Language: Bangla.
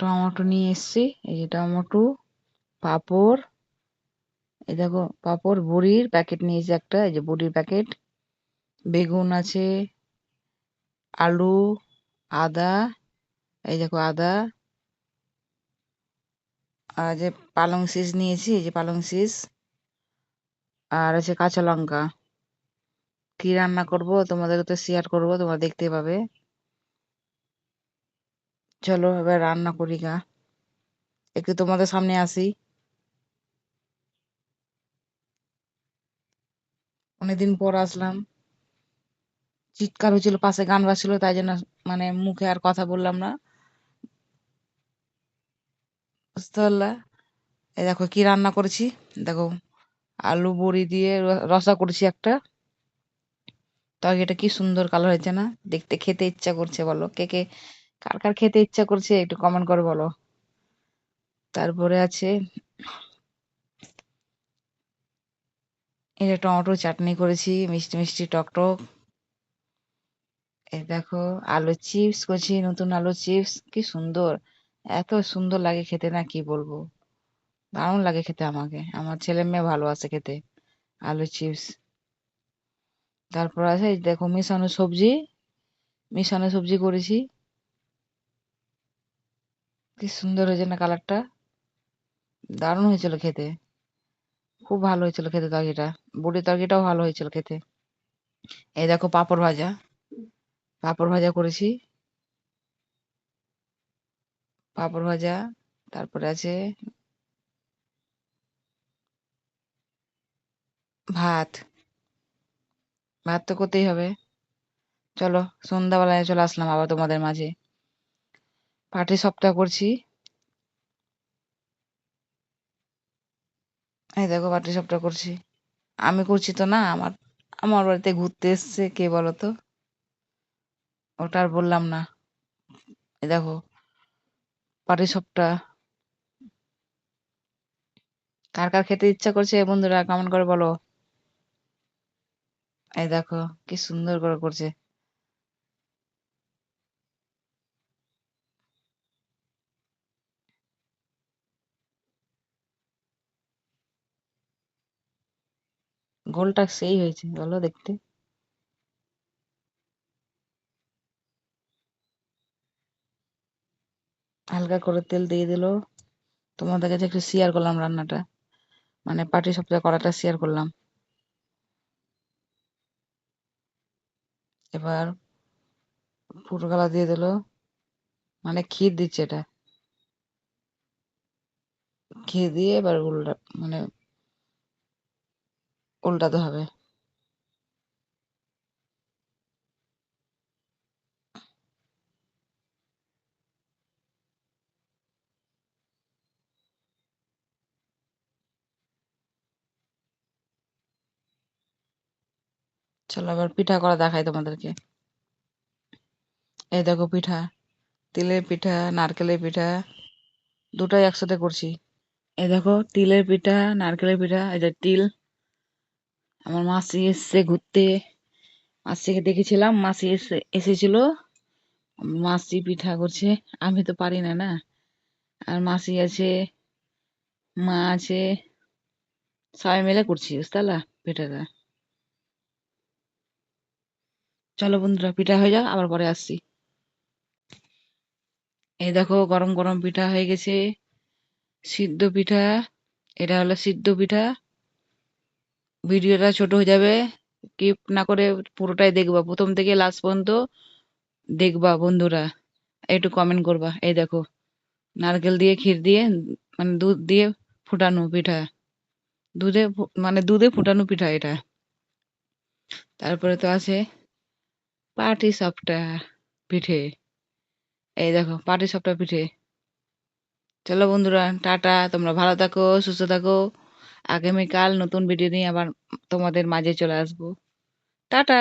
টমেটো নিয়ে এসছি, এই যে টমেটো, পাঁপড়, এই দেখো পাঁপড়, বড়ির প্যাকেট নিয়েছি একটা, এই যে বড়ির প্যাকেট, বেগুন আছে, আলু, আদা, এই দেখো আদা, আর যে পালং শীষ নিয়েছি, এই যে পালং শীষ, আর আছে কাঁচা লঙ্কা। কি রান্না করব তোমাদের তো শেয়ার করবো, তোমরা দেখতে পাবে। চলো এবার রান্না করি গা, একটু তোমাদের সামনে আসি। অনেকদিন পর আসলাম, চিৎকার হচ্ছিল, পাশে গান বাজছিল, তাই জন্য মানে মুখে আর কথা বললাম না, বুঝতে পারলা। এই দেখো কি রান্না করেছি, দেখো আলু বড়ি দিয়ে রসা করেছি একটা। তরকারিটা কি সুন্দর কালার হয়েছে না, দেখতে খেতে ইচ্ছা করছে, বলো কে কে, কার কার খেতে ইচ্ছা করছে একটু কমেন্ট করে বলো। তারপরে আছে এই যে টমেটো চাটনি করেছি, মিষ্টি মিষ্টি টক টক। এই দেখো আলু চিপস করছি, নতুন আলু চিপস, কি সুন্দর, এত সুন্দর লাগে খেতে না কি বলবো, দারুণ লাগে খেতে, আমাকে আমার ছেলে মেয়ে ভালোবাসে খেতে আলু চিপস। তারপর আছে এই দেখো মিশানো সবজি, মিশানো সবজি করেছি, কি সুন্দর হয়েছে না কালারটা, দারুণ হয়েছিল খেতে, খুব ভালো হয়েছিল খেতে তরকারিটা, বড়ি তরকারিটাও ভালো হয়েছিল খেতে। এই দেখো পাঁপড় ভাজা, পাঁপড় ভাজা করেছি, পাঁপড় ভাজা। তারপরে আছে ভাত, ভাত তো করতেই হবে। চলো সন্ধ্যাবেলায় চলে আসলাম আবার তোমাদের মাঝে, পাটি সপ্তাহ করছি। এই দেখো পাটি সপ্তাহ করছি, আমি করছি তো না, আমার আমার বাড়িতে ঘুরতে এসছে কে বলো তো, ওটা আর বললাম না। এই দেখো পাটি সপ্তাহ, কার কার খেতে ইচ্ছা করছে বন্ধুরা কমেন্ট করে বলো। এই দেখো কি সুন্দর করে করছে, গোলটা সেই হয়েছে বলো দেখতে। হালকা করে তেল দিয়ে দিল, তোমাদের কাছে একটু শেয়ার করলাম রান্নাটা, মানে পাটি সপ্তাহ করাটা শেয়ার করলাম। এবার ফুটগালা দিয়ে দিল, মানে ক্ষীর দিচ্ছে এটা, ক্ষীর দিয়ে এবার উল্টা মানে উল্টাতে হবে। চলো এবার পিঠা করা দেখাই তোমাদেরকে। এই দেখো পিঠা, তিলের পিঠা, নারকেলের পিঠা, দুটাই একসাথে করছি। এই দেখো তিলের পিঠা, নারকেলের পিঠা, এই যে তিল, আমার মাসি এসছে ঘুরতে, মাসিকে দেখেছিলাম, মাসি এসেছিল, মাসি পিঠা করছে, আমি তো পারি না না, আর মাসি আছে, মা আছে, সবাই মিলে করছি, বুঝতে পারলা পিঠাটা। চলো বন্ধুরা পিঠা হয়ে যাক, আবার পরে আসছি। এই দেখো গরম গরম পিঠা হয়ে গেছে, সিদ্ধ পিঠা, এটা হলো সিদ্ধ পিঠা। ভিডিওটা ছোট হয়ে যাবে, স্কিপ না করে পুরোটাই দেখবা, প্রথম থেকে লাস্ট পর্যন্ত দেখবা বন্ধুরা, একটু কমেন্ট করবা। এই দেখো নারকেল দিয়ে ক্ষীর দিয়ে, মানে দুধ দিয়ে ফুটানো পিঠা, মানে দুধে ফুটানো পিঠা এটা। তারপরে তো আছে পাটি সাপটা পিঠে, এই দেখো পাটি সাপটা পিঠে। চলো বন্ধুরা টাটা, তোমরা ভালো থাকো, সুস্থ থাকো, আগামীকাল নতুন ভিডিও নিয়ে আবার তোমাদের মাঝে চলে আসবো। টাটা।